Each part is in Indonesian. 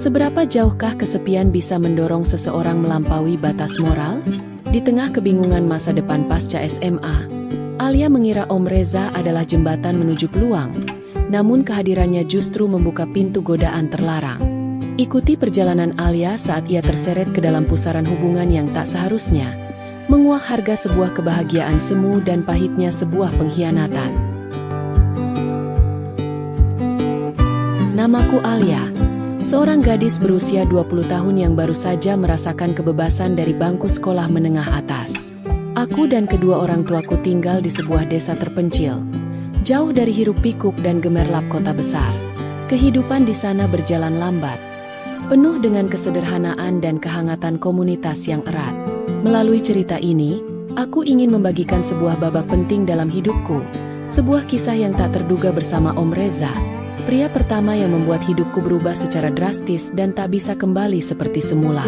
Seberapa jauhkah kesepian bisa mendorong seseorang melampaui batas moral? Di tengah kebingungan masa depan pasca SMA, Alia mengira Om Reza adalah jembatan menuju peluang, namun kehadirannya justru membuka pintu godaan terlarang. Ikuti perjalanan Alia saat ia terseret ke dalam pusaran hubungan yang tak seharusnya, menguak harga sebuah kebahagiaan semu dan pahitnya sebuah pengkhianatan. Namaku Alia, seorang gadis berusia 20 tahun yang baru saja merasakan kebebasan dari bangku sekolah menengah atas. Aku dan kedua orang tuaku tinggal di sebuah desa terpencil, jauh dari hiruk-pikuk dan gemerlap kota besar. Kehidupan di sana berjalan lambat, penuh dengan kesederhanaan dan kehangatan komunitas yang erat. Melalui cerita ini, aku ingin membagikan sebuah babak penting dalam hidupku, sebuah kisah yang tak terduga bersama Om Reza, pria pertama yang membuat hidupku berubah secara drastis dan tak bisa kembali seperti semula.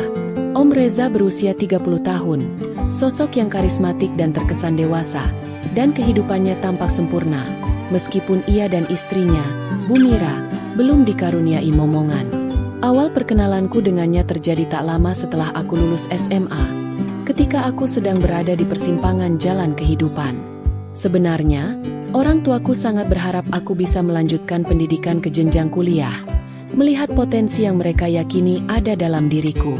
Om Reza berusia 30 tahun, sosok yang karismatik dan terkesan dewasa, dan kehidupannya tampak sempurna, meskipun ia dan istrinya, Bu Mira, belum dikaruniai momongan. Awal perkenalanku dengannya terjadi tak lama setelah aku lulus SMA, ketika aku sedang berada di persimpangan jalan kehidupan. Sebenarnya, orang tuaku sangat berharap aku bisa melanjutkan pendidikan ke jenjang kuliah, melihat potensi yang mereka yakini ada dalam diriku.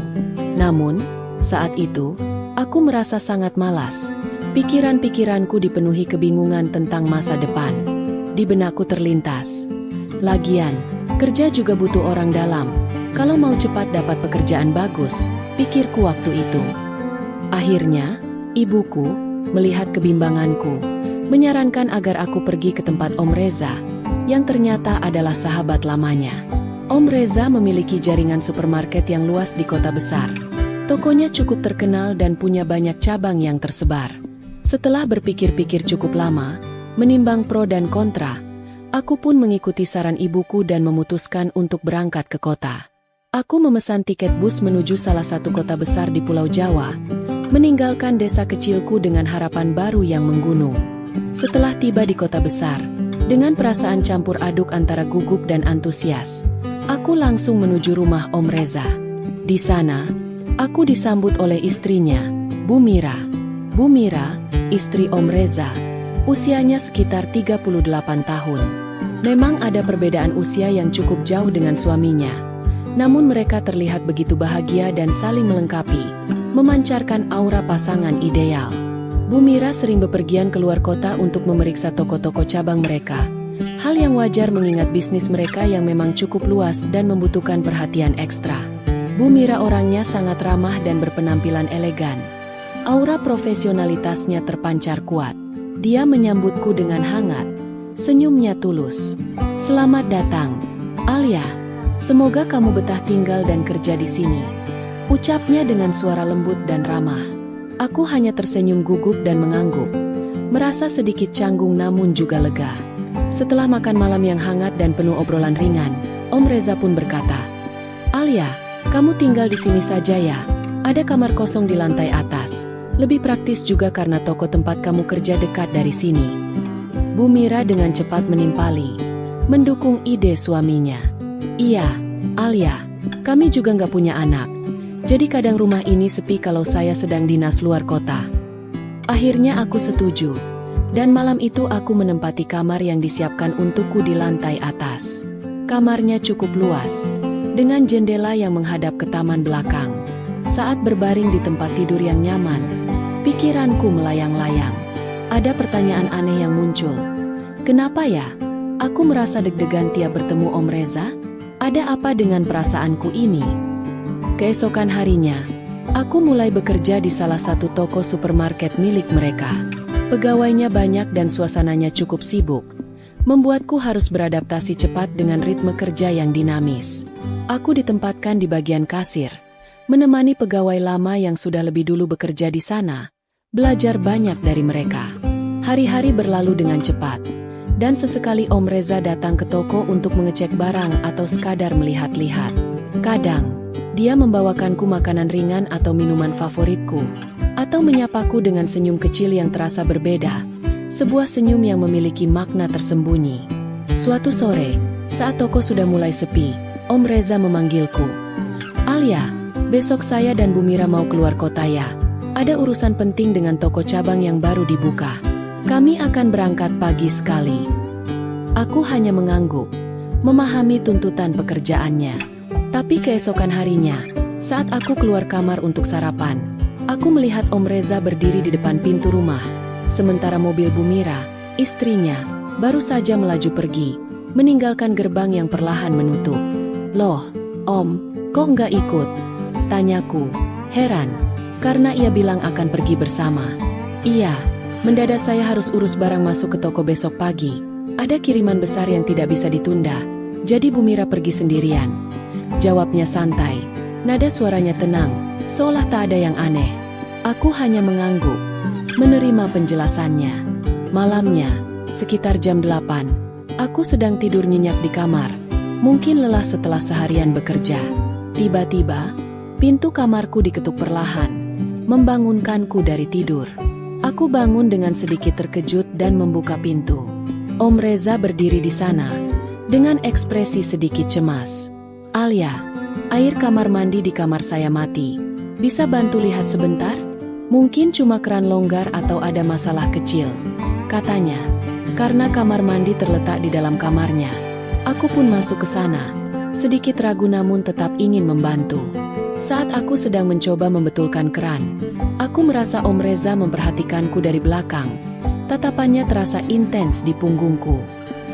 Namun, saat itu, aku merasa sangat malas. Pikiran-pikiranku dipenuhi kebingungan tentang masa depan. Di benakku terlintas, lagian, kerja juga butuh orang dalam. Kalau mau cepat dapat pekerjaan bagus, pikirku waktu itu. Akhirnya, ibuku, melihat kebimbanganku, menyarankan agar aku pergi ke tempat Om Reza, yang ternyata adalah sahabat lamanya. Om Reza memiliki jaringan supermarket yang luas di kota besar. Tokonya cukup terkenal dan punya banyak cabang yang tersebar. Setelah berpikir-pikir cukup lama, menimbang pro dan kontra, aku pun mengikuti saran ibuku dan memutuskan untuk berangkat ke kota. Aku memesan tiket bus menuju salah satu kota besar di Pulau Jawa, meninggalkan desa kecilku dengan harapan baru yang menggunung. Setelah tiba di kota besar, dengan perasaan campur aduk antara gugup dan antusias, aku langsung menuju rumah Om Reza. Di sana, aku disambut oleh istrinya, Bu Mira. Bu Mira, istri Om Reza, usianya sekitar 38 tahun. Memang ada perbedaan usia yang cukup jauh dengan suaminya, namun mereka terlihat begitu bahagia dan saling melengkapi, memancarkan aura pasangan ideal. Bu Mira sering bepergian keluar kota untuk memeriksa toko-toko cabang mereka. Hal yang wajar mengingat bisnis mereka yang memang cukup luas dan membutuhkan perhatian ekstra. Bu Mira orangnya sangat ramah dan berpenampilan elegan. Aura profesionalitasnya terpancar kuat. Dia menyambutku dengan hangat. Senyumnya tulus. "Selamat datang, Alia. Semoga kamu betah tinggal dan kerja di sini," ucapnya dengan suara lembut dan ramah. Aku hanya tersenyum gugup dan mengangguk, merasa sedikit canggung namun juga lega. Setelah makan malam yang hangat dan penuh obrolan ringan, Om Reza pun berkata, "Alia, kamu tinggal di sini saja ya. Ada kamar kosong di lantai atas. Lebih praktis juga karena toko tempat kamu kerja dekat dari sini." Bu Mira dengan cepat menimpali, mendukung ide suaminya. "Iya, Alia, kami juga nggak punya anak. Jadi kadang rumah ini sepi kalau saya sedang dinas luar kota." Akhirnya aku setuju, dan malam itu aku menempati kamar yang disiapkan untukku di lantai atas. Kamarnya cukup luas, dengan jendela yang menghadap ke taman belakang. Saat berbaring di tempat tidur yang nyaman, pikiranku melayang-layang. Ada pertanyaan aneh yang muncul. Kenapa ya? Aku merasa deg-degan tiap bertemu Om Reza. Ada apa dengan perasaanku ini? Keesokan harinya, aku mulai bekerja di salah satu toko supermarket milik mereka. Pegawainya banyak dan suasananya cukup sibuk, membuatku harus beradaptasi cepat dengan ritme kerja yang dinamis. Aku ditempatkan di bagian kasir, menemani pegawai lama yang sudah lebih dulu bekerja di sana, belajar banyak dari mereka. Hari-hari berlalu dengan cepat, dan sesekali Om Reza datang ke toko untuk mengecek barang atau sekadar melihat-lihat. Kadang, dia membawakanku makanan ringan atau minuman favoritku, atau menyapaku dengan senyum kecil yang terasa berbeda, sebuah senyum yang memiliki makna tersembunyi. Suatu sore, saat toko sudah mulai sepi, Om Reza memanggilku. Alia, besok saya dan Bu Mira mau keluar kota ya. Ada urusan penting dengan toko cabang yang baru dibuka. Kami akan berangkat pagi sekali. Aku hanya mengangguk, memahami tuntutan pekerjaannya. Tapi keesokan harinya, saat aku keluar kamar untuk sarapan, aku melihat Om Reza berdiri di depan pintu rumah. Sementara mobil Bu Mira, istrinya, baru saja melaju pergi, meninggalkan gerbang yang perlahan menutup. Loh, Om, kok nggak ikut? Tanyaku, heran, karena ia bilang akan pergi bersama. Iya, mendadak saya harus urus barang masuk ke toko besok pagi. Ada kiriman besar yang tidak bisa ditunda, jadi Bu Mira pergi sendirian. Jawabnya santai, nada suaranya tenang, seolah tak ada yang aneh. Aku hanya mengangguk, menerima penjelasannya. Malamnya, sekitar jam 8, aku sedang tidur nyenyak di kamar. Mungkin lelah setelah seharian bekerja. Tiba-tiba, pintu kamarku diketuk perlahan, membangunkanku dari tidur. Aku bangun dengan sedikit terkejut dan membuka pintu. Om Reza berdiri di sana, dengan ekspresi sedikit cemas. Alia, air kamar mandi di kamar saya mati. Bisa bantu lihat sebentar? Mungkin cuma keran longgar atau ada masalah kecil, katanya. Karena kamar mandi terletak di dalam kamarnya, aku pun masuk ke sana, sedikit ragu namun tetap ingin membantu. Saat aku sedang mencoba membetulkan keran, aku merasa Om Reza memperhatikanku dari belakang. Tatapannya terasa intens di punggungku.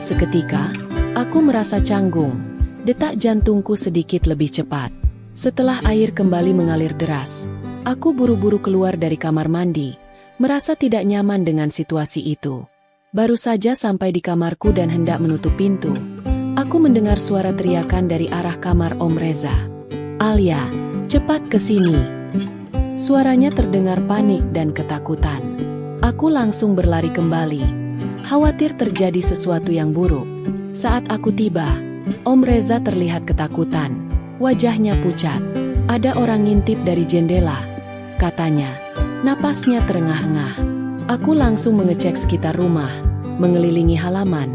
Seketika, aku merasa canggung, detak jantungku sedikit lebih cepat. Setelah air kembali mengalir deras, aku buru-buru keluar dari kamar mandi, merasa tidak nyaman dengan situasi itu. Baru saja sampai di kamarku dan hendak menutup pintu, aku mendengar suara teriakan dari arah kamar Om Reza. Alia, cepat ke sini. Suaranya terdengar panik dan ketakutan. Aku langsung berlari kembali, khawatir terjadi sesuatu yang buruk. Saat aku tiba, Om Reza terlihat ketakutan, wajahnya pucat. Ada orang ngintip dari jendela, katanya. Napasnya terengah-engah. Aku langsung mengecek sekitar rumah, mengelilingi halaman,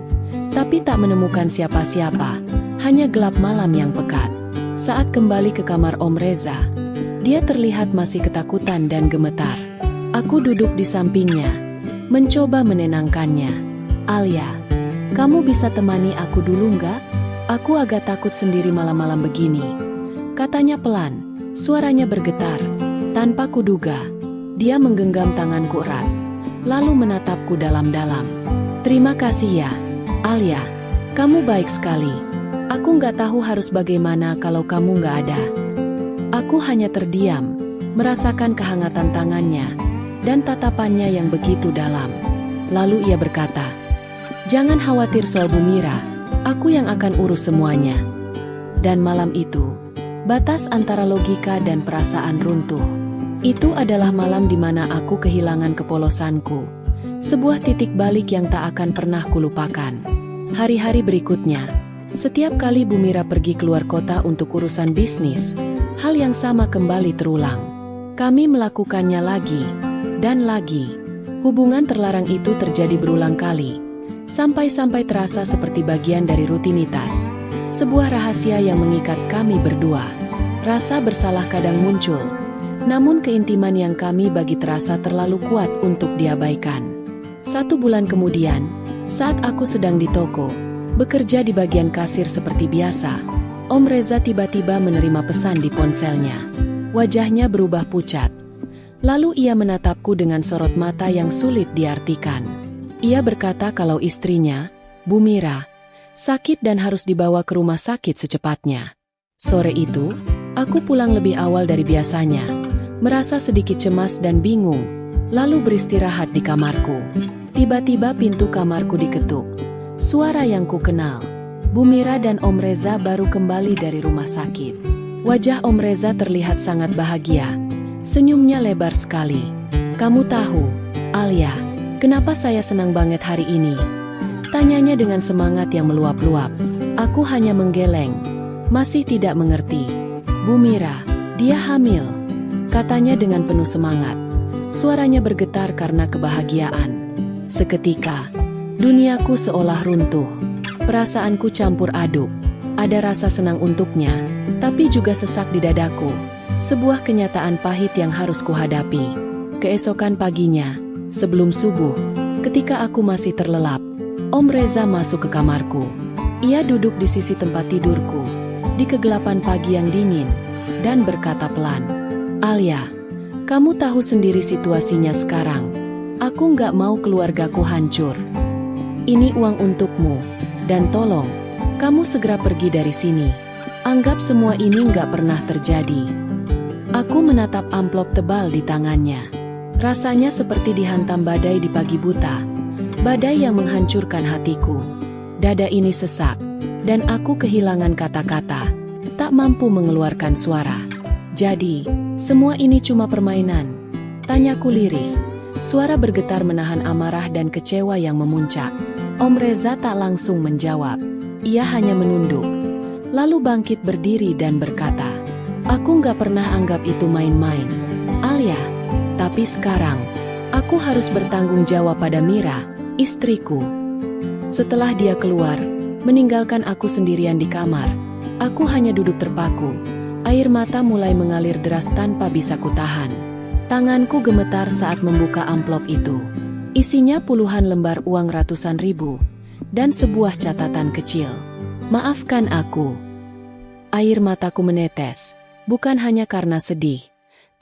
tapi tak menemukan siapa-siapa, hanya gelap malam yang pekat. Saat kembali ke kamar Om Reza, dia terlihat masih ketakutan dan gemetar. Aku duduk di sampingnya, mencoba menenangkannya. Alia, kamu bisa temani aku dulu nggak? Aku agak takut sendiri malam-malam begini, katanya pelan, suaranya bergetar. Tanpa kuduga, dia menggenggam tanganku erat, lalu menatapku dalam-dalam. Terima kasih ya, Alia, kamu baik sekali. Aku nggak tahu harus bagaimana kalau kamu nggak ada. Aku hanya terdiam, merasakan kehangatan tangannya, dan tatapannya yang begitu dalam. Lalu ia berkata, jangan khawatir soal Bu Mira, aku yang akan urus semuanya. Dan malam itu, batas antara logika dan perasaan runtuh. Itu adalah malam di mana aku kehilangan kepolosanku, sebuah titik balik yang tak akan pernah kulupakan. Hari-hari berikutnya, setiap kali Bu Mira pergi keluar kota untuk urusan bisnis, hal yang sama kembali terulang. Kami melakukannya lagi, dan lagi. Hubungan terlarang itu terjadi berulang kali, sampai-sampai terasa seperti bagian dari rutinitas. Sebuah rahasia yang mengikat kami berdua. Rasa bersalah kadang muncul, namun keintiman yang kami bagi terasa terlalu kuat untuk diabaikan. 1 bulan kemudian, saat aku sedang di toko, bekerja di bagian kasir seperti biasa, Om Reza tiba-tiba menerima pesan di ponselnya. Wajahnya berubah pucat. Lalu ia menatapku dengan sorot mata yang sulit diartikan. Ia berkata kalau istrinya, Bu Mira, sakit dan harus dibawa ke rumah sakit secepatnya. Sore itu, aku pulang lebih awal dari biasanya, merasa sedikit cemas dan bingung, lalu beristirahat di kamarku. Tiba-tiba pintu kamarku diketuk. Suara yang kukenal. Bu Mira dan Om Reza baru kembali dari rumah sakit. Wajah Om Reza terlihat sangat bahagia. Senyumnya lebar sekali. Kamu tahu, Alia, kenapa saya senang banget hari ini? Tanyanya dengan semangat yang meluap-luap. Aku hanya menggeleng, masih tidak mengerti. Bu Mira, dia hamil, katanya dengan penuh semangat. Suaranya bergetar karena kebahagiaan. Seketika, duniaku seolah runtuh. Perasaanku campur aduk. Ada rasa senang untuknya, tapi juga sesak di dadaku. Sebuah kenyataan pahit yang harus kuhadapi. Keesokan paginya, sebelum subuh, ketika aku masih terlelap, Om Reza masuk ke kamarku. Ia duduk di sisi tempat tidurku, di kegelapan pagi yang dingin, dan berkata pelan, "Alia, kamu tahu sendiri situasinya sekarang. Aku nggak mau keluargaku hancur. Ini uang untukmu, dan tolong, kamu segera pergi dari sini. Anggap semua ini nggak pernah terjadi." Aku menatap amplop tebal di tangannya. Rasanya seperti dihantam badai di pagi buta. Badai yang menghancurkan hatiku. Dada ini sesak, dan aku kehilangan kata-kata. Tak mampu mengeluarkan suara. "Jadi, semua ini cuma permainan?" Tanyaku lirih. Suara bergetar menahan amarah dan kecewa yang memuncak. Om Reza tak langsung menjawab. Ia hanya menunduk. Lalu bangkit berdiri dan berkata, "Aku nggak pernah anggap itu main-main, Alia. Tapi sekarang, aku harus bertanggung jawab pada Mira, istriku." Setelah dia keluar, meninggalkan aku sendirian di kamar, aku hanya duduk terpaku. Air mata mulai mengalir deras tanpa bisa kutahan. Tanganku gemetar saat membuka amplop itu. Isinya puluhan lembar uang ratusan ribu, dan sebuah catatan kecil. "Maafkan aku." Air mataku menetes, bukan hanya karena sedih,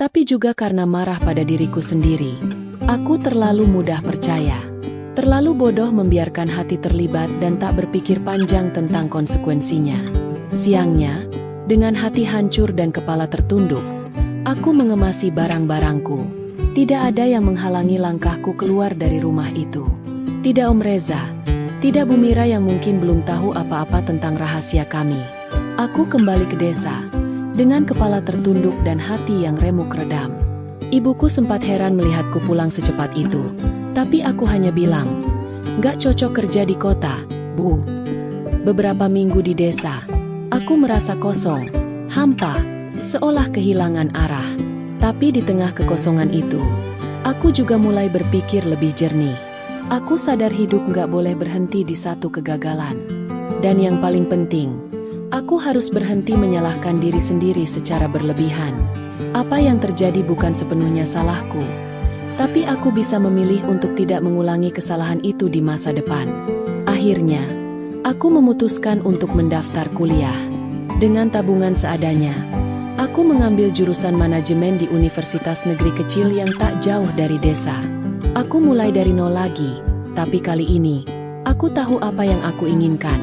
tapi juga karena marah pada diriku sendiri. Aku terlalu mudah percaya. Terlalu bodoh membiarkan hati terlibat dan tak berpikir panjang tentang konsekuensinya. Siangnya, dengan hati hancur dan kepala tertunduk, aku mengemasi barang-barangku. Tidak ada yang menghalangi langkahku keluar dari rumah itu. Tidak Om Reza, tidak Bu Mira yang mungkin belum tahu apa-apa tentang rahasia kami. Aku kembali ke desa, dengan kepala tertunduk dan hati yang remuk redam. Ibuku sempat heran melihatku pulang secepat itu. Tapi aku hanya bilang, "Nggak cocok kerja di kota, Bu." Beberapa minggu di desa, aku merasa kosong, hampa, seolah kehilangan arah. Tapi di tengah kekosongan itu, aku juga mulai berpikir lebih jernih. Aku sadar hidup nggak boleh berhenti di satu kegagalan. Dan yang paling penting, aku harus berhenti menyalahkan diri sendiri secara berlebihan. Apa yang terjadi bukan sepenuhnya salahku. Tapi aku bisa memilih untuk tidak mengulangi kesalahan itu di masa depan. Akhirnya, aku memutuskan untuk mendaftar kuliah. Dengan tabungan seadanya, aku mengambil jurusan manajemen di universitas negeri kecil yang tak jauh dari desa. Aku mulai dari nol lagi, tapi kali ini, aku tahu apa yang aku inginkan.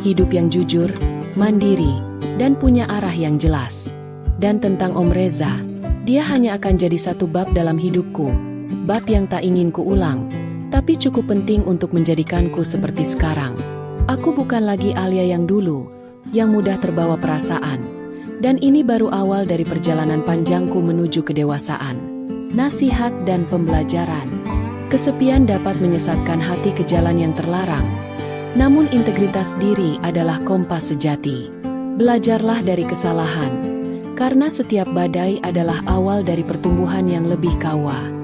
Hidup yang jujur, mandiri, dan punya arah yang jelas. Dan tentang Om Reza, dia hanya akan jadi satu bab dalam hidupku. Bab yang tak ingin kuulang, tapi cukup penting untuk menjadikanku seperti sekarang. Aku bukan lagi Alia yang dulu, yang mudah terbawa perasaan. Dan ini baru awal dari perjalanan panjangku menuju kedewasaan. Nasihat dan pembelajaran. Kesepian dapat menyesatkan hati ke jalan yang terlarang. Namun integritas diri adalah kompas sejati. Belajarlah dari kesalahan, karena setiap badai adalah awal dari pertumbuhan yang lebih kawah.